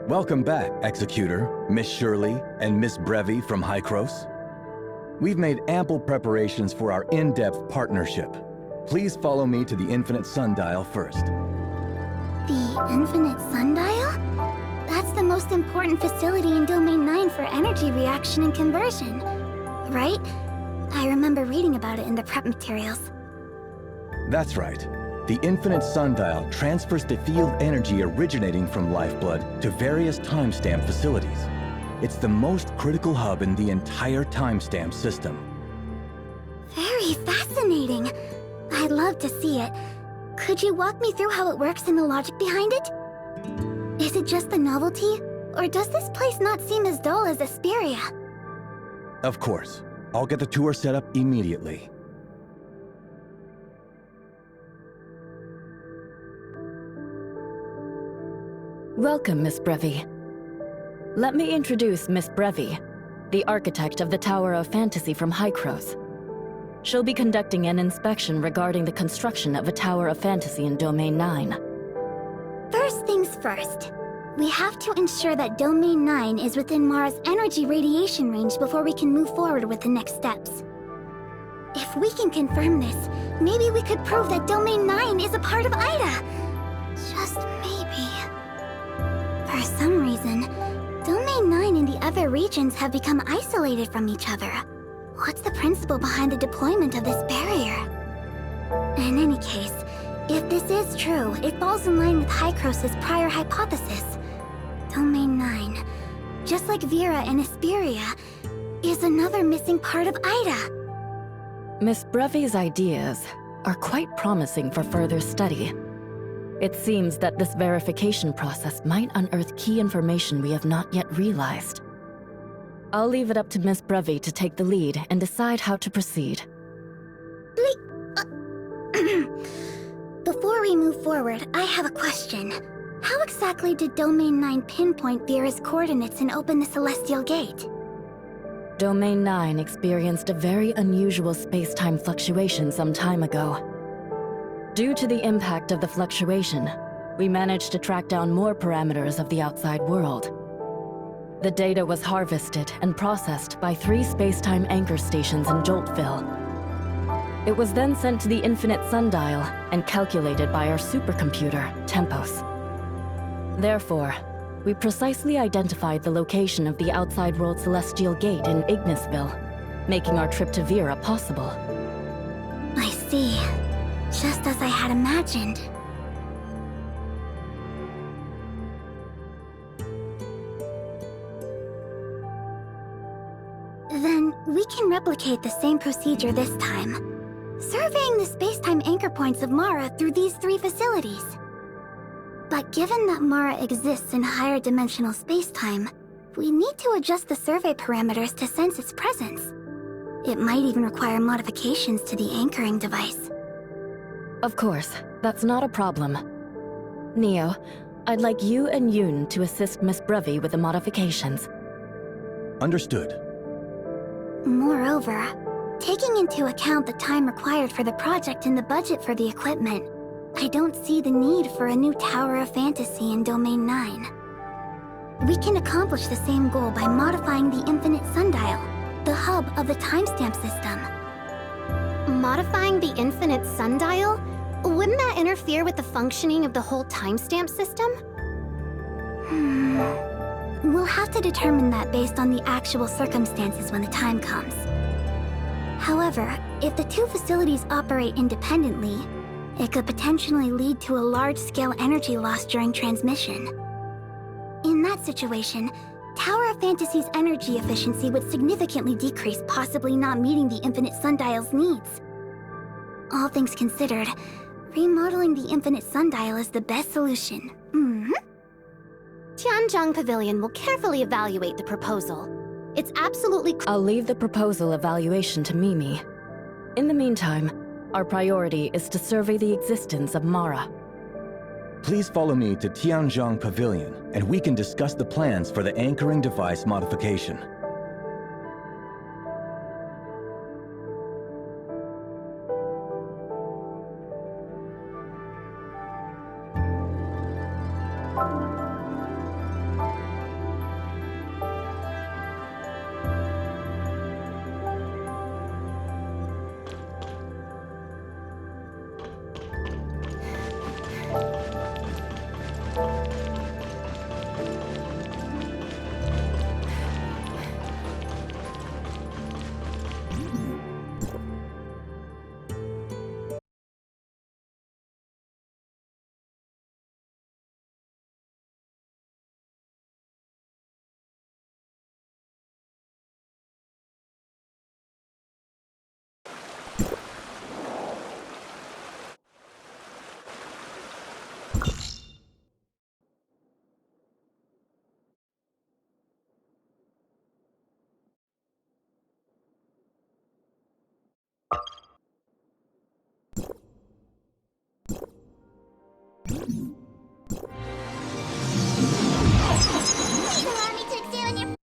Welcome back, Executor, Miss Shirley, and Miss Brevey from Hykros. We've made ample preparations for our in-depth partnership. Please follow me to the Infinite Sundial first. The Infinite Sundial? That's the most important facility in Domain 9 for energy reaction and conversion, right? I remember reading about it in the prep materials. That's right. The Infinite Sundial transfers the field energy originating from lifeblood to various timestamp facilities. It's the most critical hub in the entire timestamp system. Very fascinating. I'd love to see it. Could you walk me through how it works and the logic behind it? Is it just the novelty, or does this place not seem as dull as Asperia? Of course. I'll get the tour set up immediately. Welcome, Miss Brevey. Let me introduce Miss Brevey, the architect of the Tower of Fantasy from Hykros. She'll be conducting an inspection regarding the construction of a Tower of Fantasy in Domain 9. First things first. We have to ensure that Domain 9 is within Mara's energy radiation range before we can move forward with the next steps. If we can confirm this, maybe we could prove that Domain 9 is a part of Ida. Just maybe. For some reason, Domain 9 and the other regions have become isolated from each other. What's the principle behind the deployment of this barrier? In any case, if this is true, it falls in line with Hykros' prior hypothesis. Domain 9, just like Vera and Asperia, is another missing part of Ida. Miss Brevey's ideas are quite promising for further study. It seems that this verification process might unearth key information we have not yet realized. I'll leave it up to Miss Brevey to take the lead and decide how to proceed. Before we move forward, I have a question. How exactly did Domain 9 pinpoint Vera's coordinates and open the Celestial Gate? Domain 9 experienced a very unusual space-time fluctuation some time ago. Due to the impact of the fluctuation, we managed to track down more parameters of the outside world. The data was harvested and processed by 3 space-time anchor stations in Joltville. It was then sent to the Infinite Sundial and calculated by our supercomputer, Tempos. Therefore, we precisely identified the location of the outside world Celestial Gate in Ignisville, making our trip to Vera possible. I see. Just as I had imagined. Then, we can replicate the same procedure this time, surveying the space-time anchor points of Mara through these 3 facilities. But given that Mara exists in higher dimensional space-time, we need to adjust the survey parameters to sense its presence. It might even require modifications to the anchoring device. Of course, that's not a problem. Neo, I'd like you and Yoon to assist Miss Brevey with the modifications. Understood. Moreover, taking into account the time required for the project and the budget for the equipment, I don't see the need for a new Tower of Fantasy in Domain 9. We can accomplish the same goal by modifying the Infinite Sundial, the hub of the timestamp system. Modifying the Infinite Sundial? Wouldn't that interfere with the functioning of the whole timestamp system? We'll have to determine that based on the actual circumstances when the time comes. However, if the 2 facilities operate independently, it could potentially lead to a large-scale energy loss during transmission. In that situation, Tower of Fantasy's energy efficiency would significantly decrease, possibly not meeting the Infinite Sundial's needs. All things considered, remodeling the Infinite Sundial is the best solution. Tianzhong Pavilion will carefully evaluate the proposal. It's absolutely I'll leave the proposal evaluation to Mimi. In the meantime, our priority is to survey the existence of Mara. Please follow me to Tianzhong Pavilion, and we can discuss the plans for the anchoring device modification. Please allow me to examine your...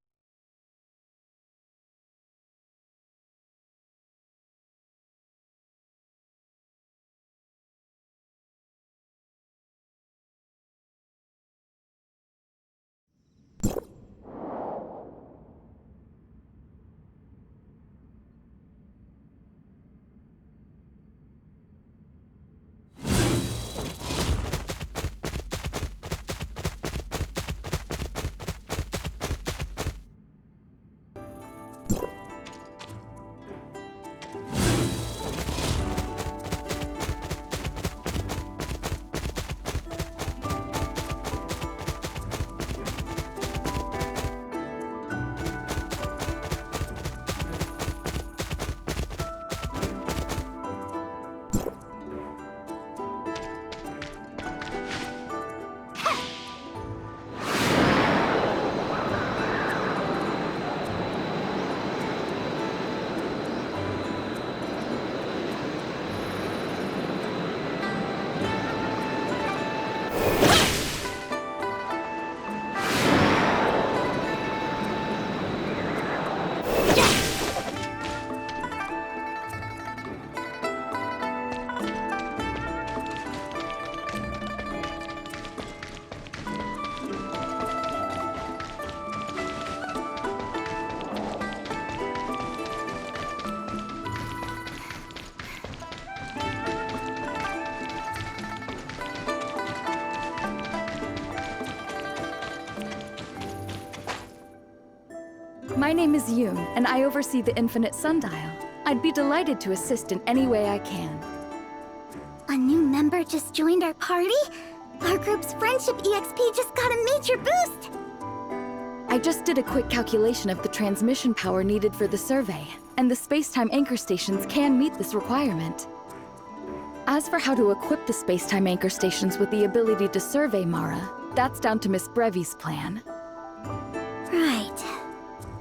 My name is Yoon, and I oversee the Infinite Sundial. I'd be delighted to assist in any way I can. A new member just joined our party? Our group's friendship EXP just got a major boost! I just did a quick calculation of the transmission power needed for the survey, and the space-time anchor stations can meet this requirement. As for how to equip the space-time anchor stations with the ability to survey Mara, that's down to Miss Brevey's plan. Right.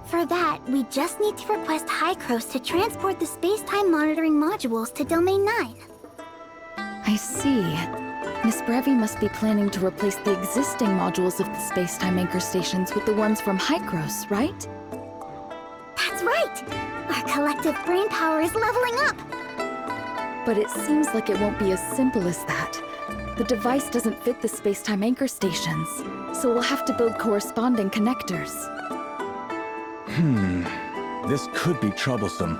For that, we just need to request Hycros to transport the space-time monitoring modules to Domain 9. I see. Miss Brevey must be planning to replace the existing modules of the space-time anchor stations with the ones from Hycros, right? That's right! Our collective brainpower is leveling up! But it seems like it won't be as simple as that. The device doesn't fit the space-time anchor stations, so we'll have to build corresponding connectors. This could be troublesome.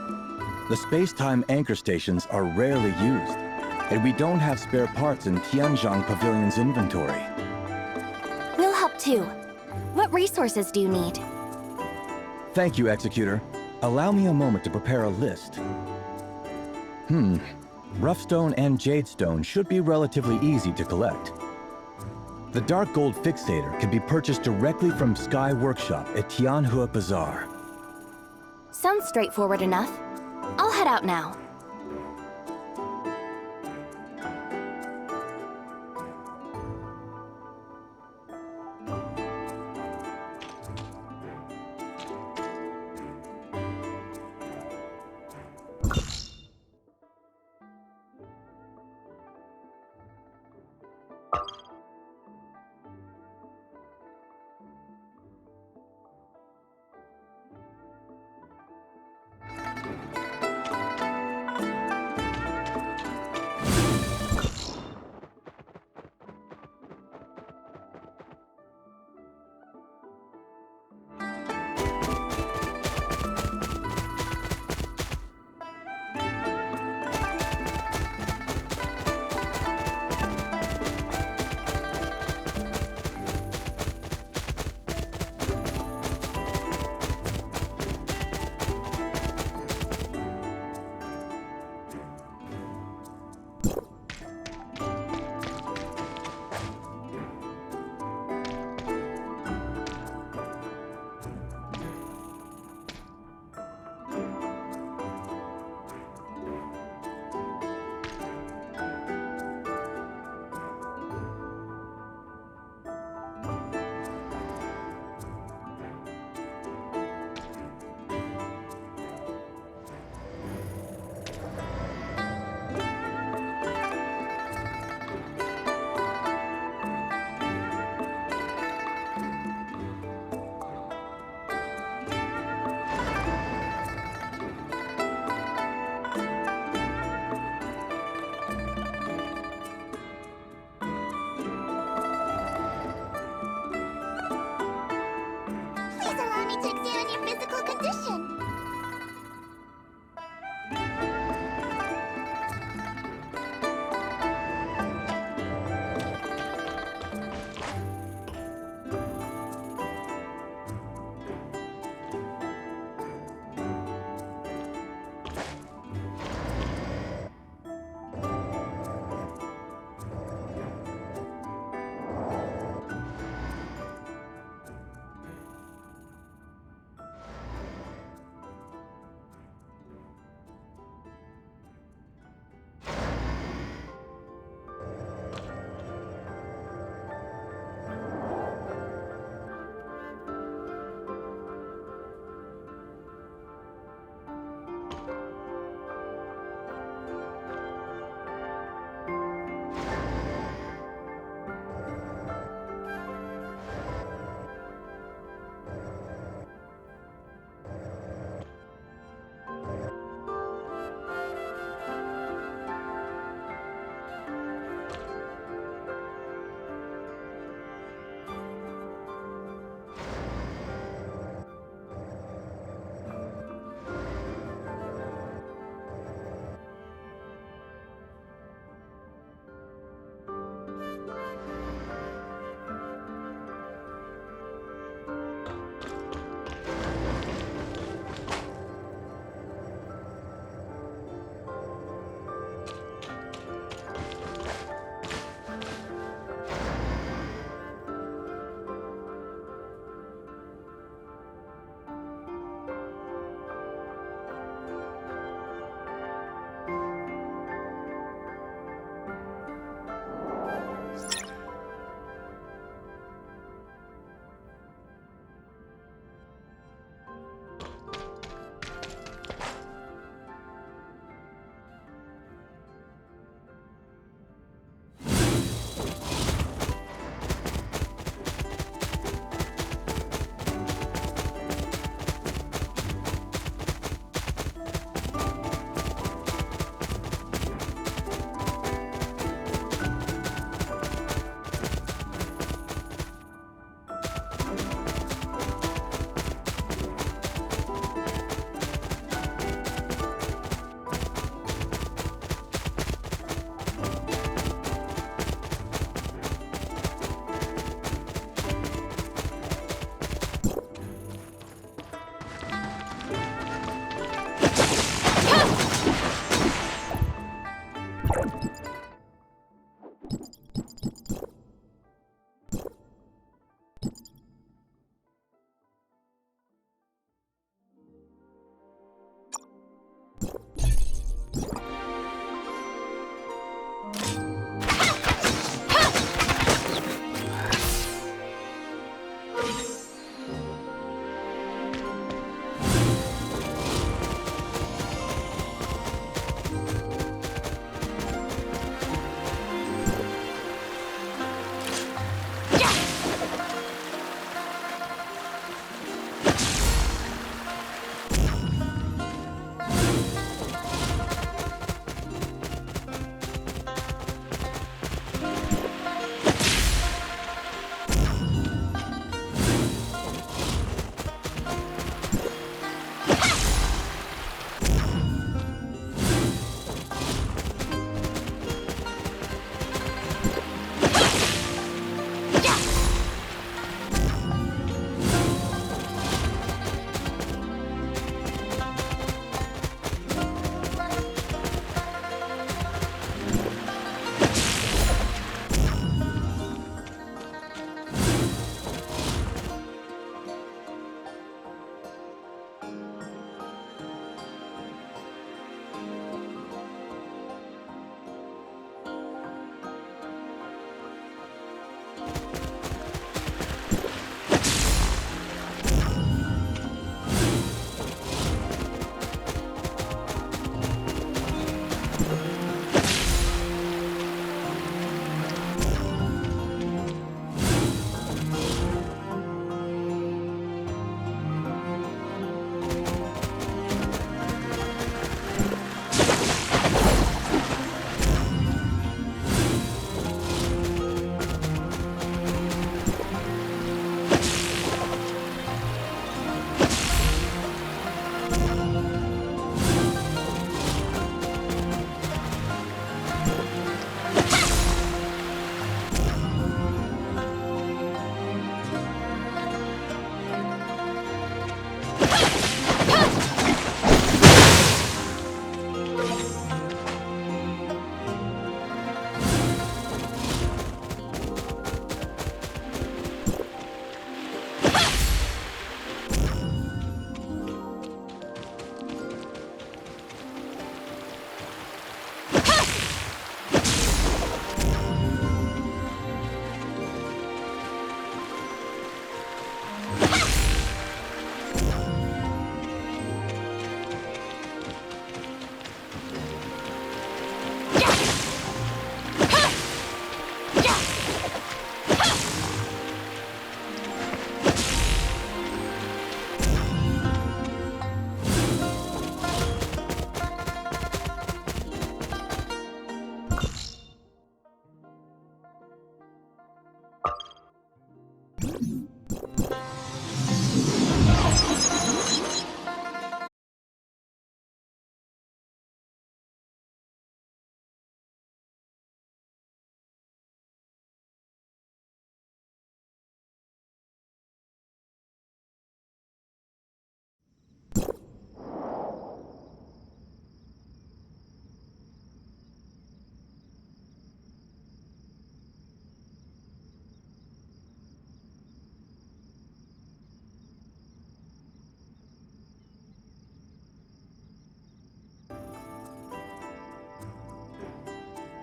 The space-time anchor stations are rarely used, and we don't have spare parts in Tianzhang Pavilion's inventory. We'll help too. What resources do you need? Thank you, Executor. Allow me a moment to prepare a list. Roughstone and Jadestone should be relatively easy to collect. The Dark Gold Fixator can be purchased directly from Sky Workshop at Tianhua Bazaar. Sounds straightforward enough. I'll head out now.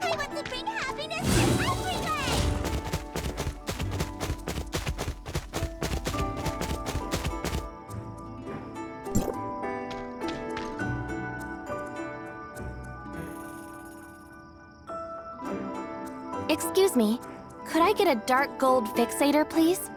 I want to bring happiness to everywhere! Excuse me, could I get a dark gold fixator, please?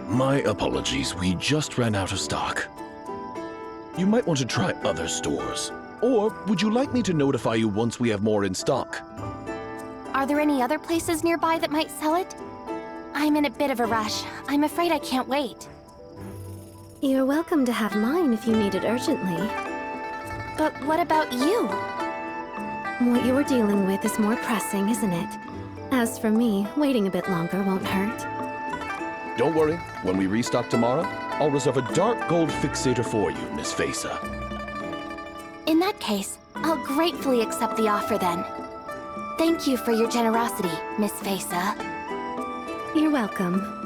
My apologies, we just ran out of stock. You might want to try other stores. Or would you like me to notify you once we have more in stock? Are there any other places nearby that might sell it? I'm in a bit of a rush. I'm afraid I can't wait. You're welcome to have mine if you need it urgently. But what about you? What you're dealing with is more pressing, isn't it? As for me, waiting a bit longer won't hurt. Don't worry, when we restock tomorrow, I'll reserve a dark gold fixator for you, Miss Fesa. In that case, I'll gratefully accept the offer then. Thank you for your generosity, Miss Fesa. You're welcome.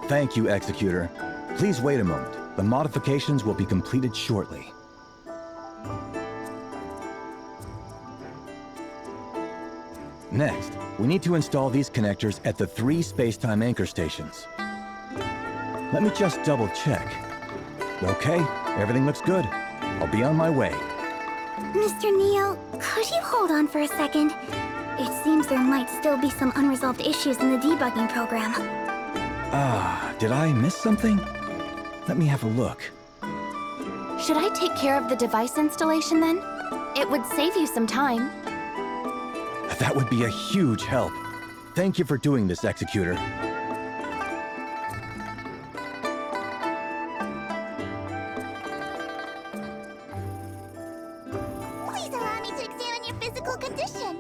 Thank you, Executor. Please wait a moment. The modifications will be completed shortly. Next, we need to install these connectors at the 3 space-time anchor stations. Let me just double-check. Okay, everything looks good. I'll be on my way. Mr. Neo, could you hold on for a second? It seems there might still be some unresolved issues in the debugging program. Did I miss something? Let me have a look. Should I take care of the device installation then? It would save you some time. That would be a huge help. Thank you for doing this, Executor. Please allow me to examine your physical condition.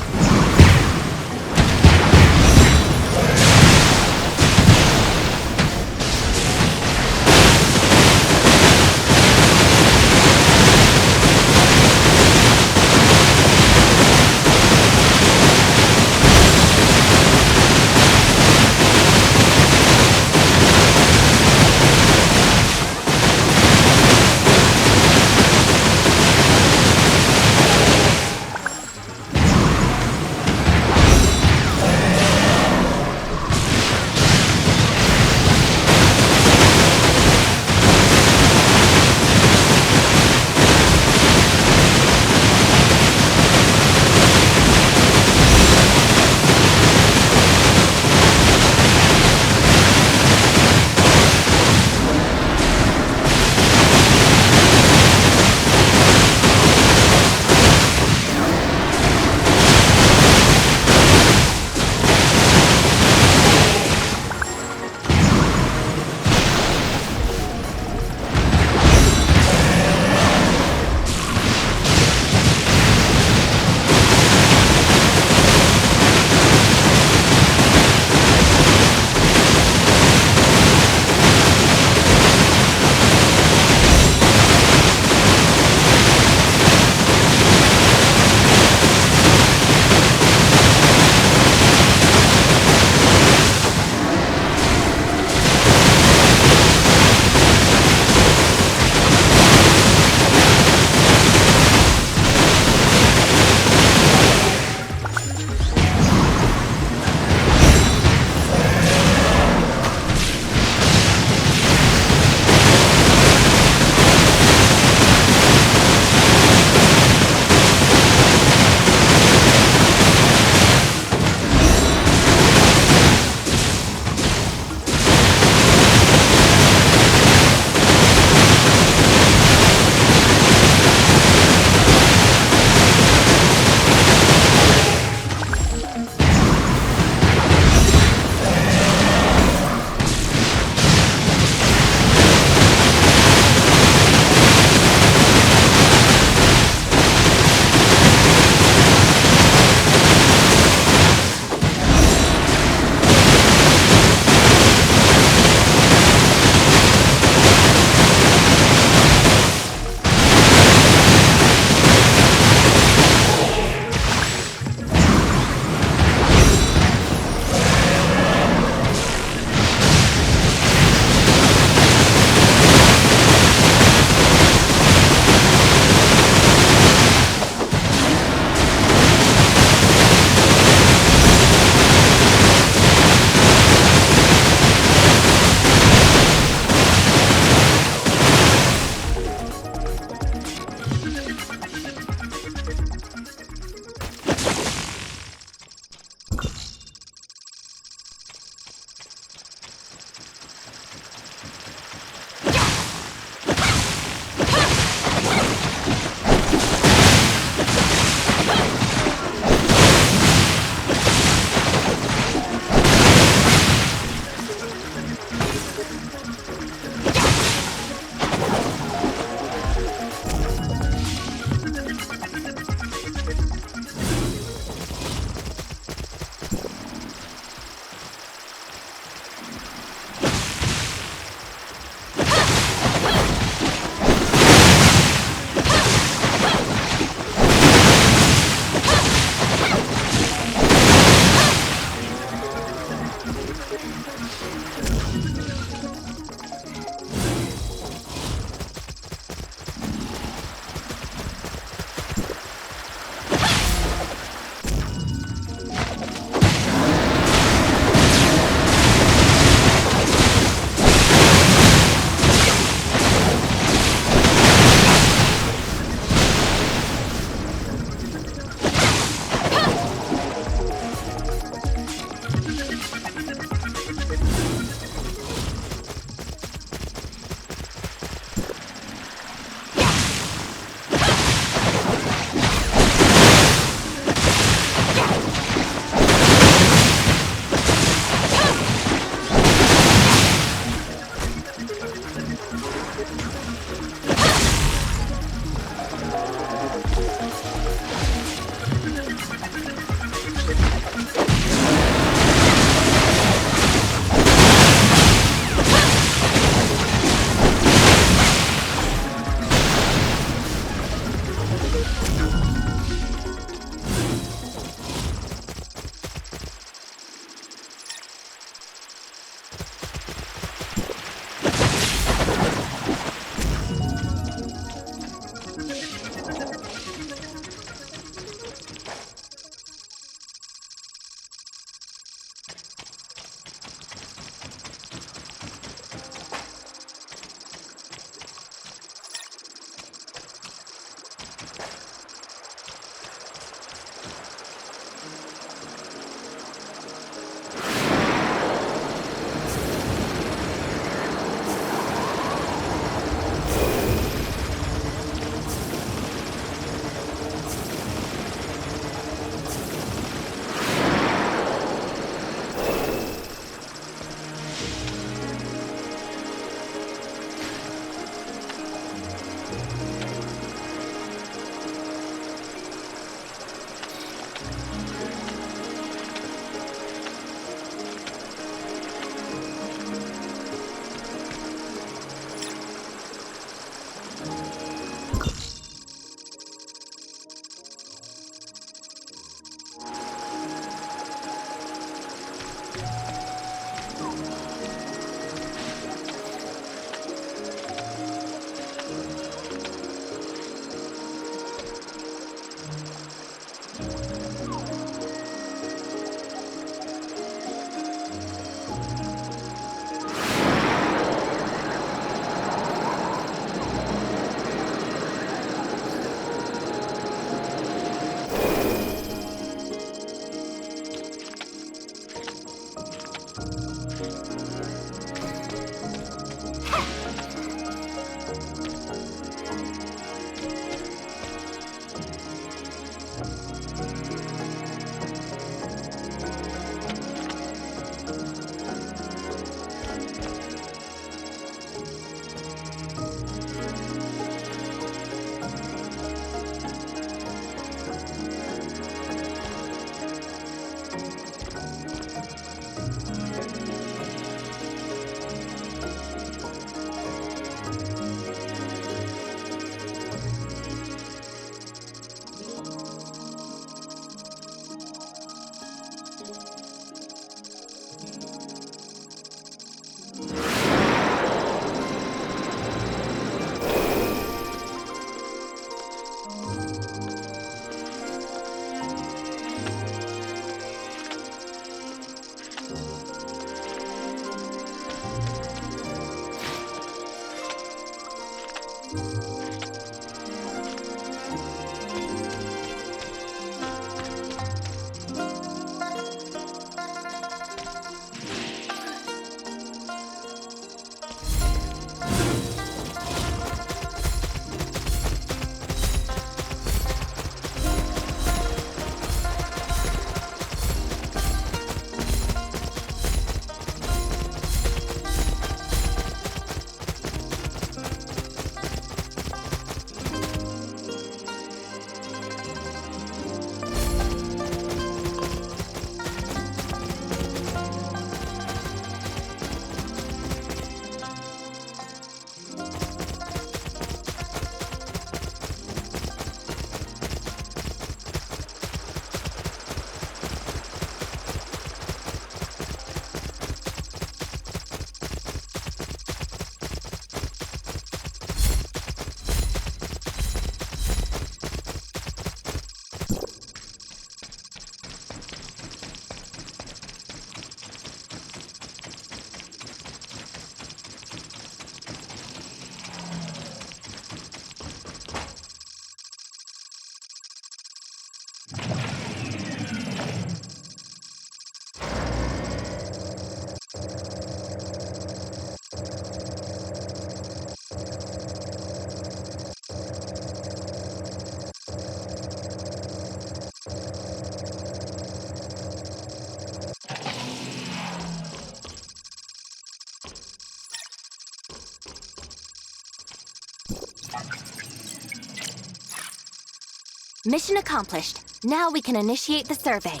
Mission accomplished. Now we can initiate the survey.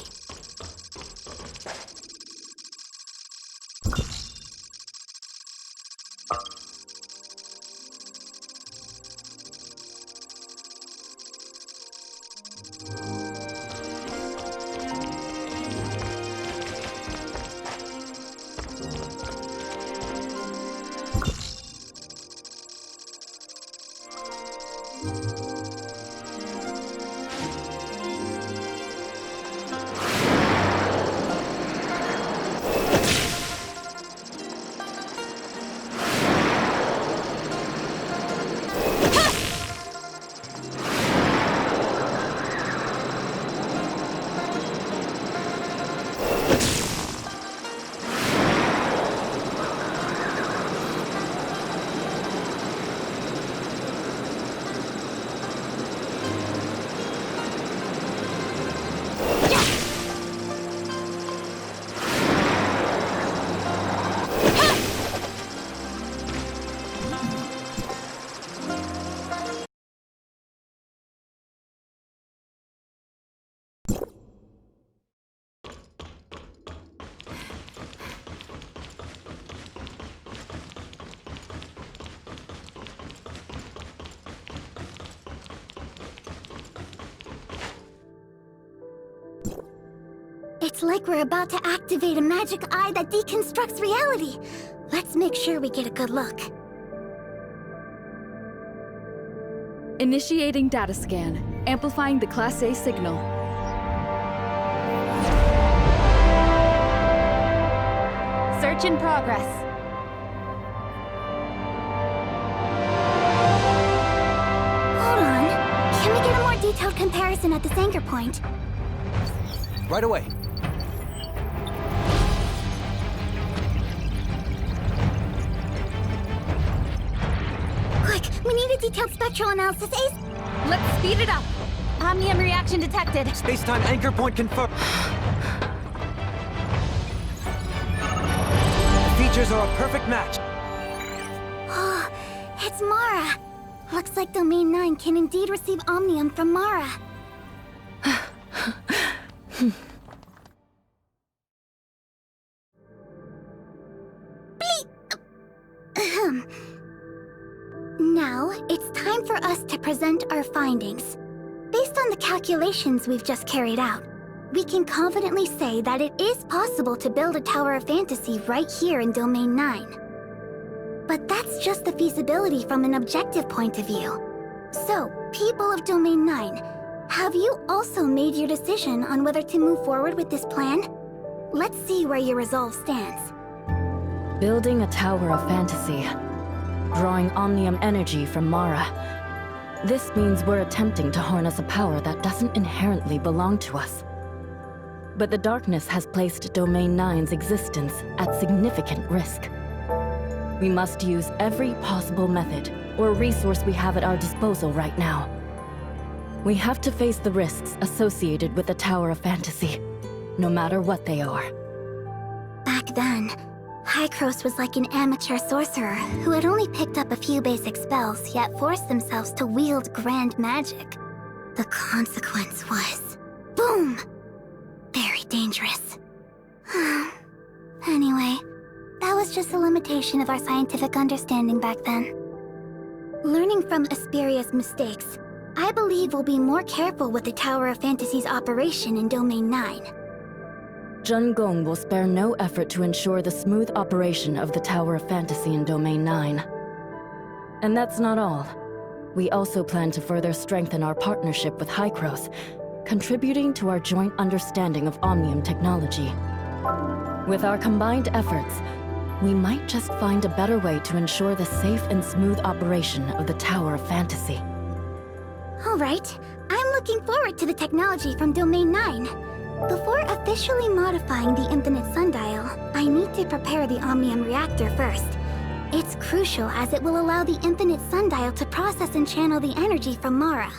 It's like we're about to activate a magic eye that deconstructs reality. Let's make sure we get a good look. Initiating data scan. Amplifying the Class A signal. Search in progress. Hold on. Can we get a more detailed comparison at this anchor point? Right away. Quick, we need a detailed spectral analysis, Ace. Let's speed it up. Omnium reaction detected. Space-time anchor point confirmed. The features are a perfect match. Oh, it's Mara. Looks like Domain 9 can indeed receive Omnium from Mara. Now, it's time for us to present our findings. Based on the calculations we've just carried out, we can confidently say that it is possible to build a Tower of Fantasy right here in Domain 9. But that's just the feasibility from an objective point of view. So, people of Domain 9, have you also made your decision on whether to move forward with this plan? Let's see where your resolve stands. Building a Tower of Fantasy. Drawing Omnium energy from Mara. This means we're attempting to harness a power that doesn't inherently belong to us. But the darkness has placed Domain 9's existence at significant risk. We must use every possible method or resource we have at our disposal right now. We have to face the risks associated with the Tower of Fantasy, no matter what they are. Back then, Hykros was like an amateur sorcerer who had only picked up a few basic spells, yet forced themselves to wield grand magic. The consequence was... boom! Very dangerous. Anyway, that was just a limitation of our scientific understanding back then. Learning from Asperia's mistakes, I believe we'll be more careful with the Tower of Fantasy's operation in Domain 9. Jun Gong will spare no effort to ensure the smooth operation of the Tower of Fantasy in Domain 9. And that's not all. We also plan to further strengthen our partnership with Hykros, contributing to our joint understanding of Omnium technology. With our combined efforts, we might just find a better way to ensure the safe and smooth operation of the Tower of Fantasy. Alright, I'm looking forward to the technology from Domain 9. Before officially modifying the Infinite Sundial, I need to prepare the Omnium reactor first. It's crucial as it will allow the Infinite Sundial to process and channel the energy from Mara.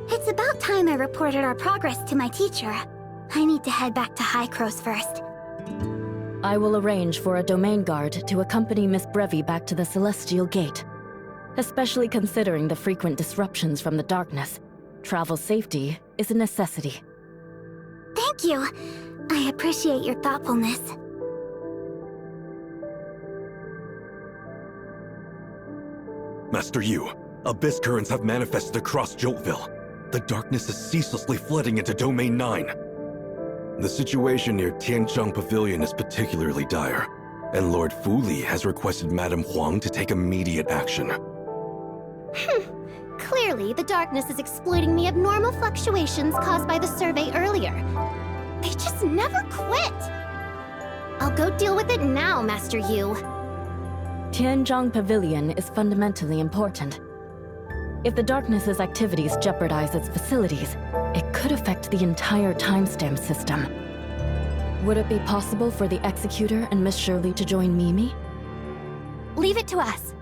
It's about time I reported our progress to my teacher. I need to head back to Hykros first. I will arrange for a domain guard to accompany Miss Brevey back to the Celestial Gate. Especially considering the frequent disruptions from the darkness, Travel safety is a necessity. Thank you. I appreciate your thoughtfulness. Master Yu, abyss currents have manifested across Joltville. The darkness is ceaselessly flooding into Domain 9. The situation near Tianzhang Pavilion is particularly dire, and Lord Fu Li has requested Madame Huang to take immediate action. Clearly, the darkness is exploiting the abnormal fluctuations caused by the survey earlier. They just never quit! I'll go deal with it now, Master Yu. Tianzhang Pavilion is fundamentally important. If the darkness's activities jeopardize its facilities, it could affect the entire timestamp system. Would it be possible for the Executor and Miss Shirley to join Mimi? Leave it to us.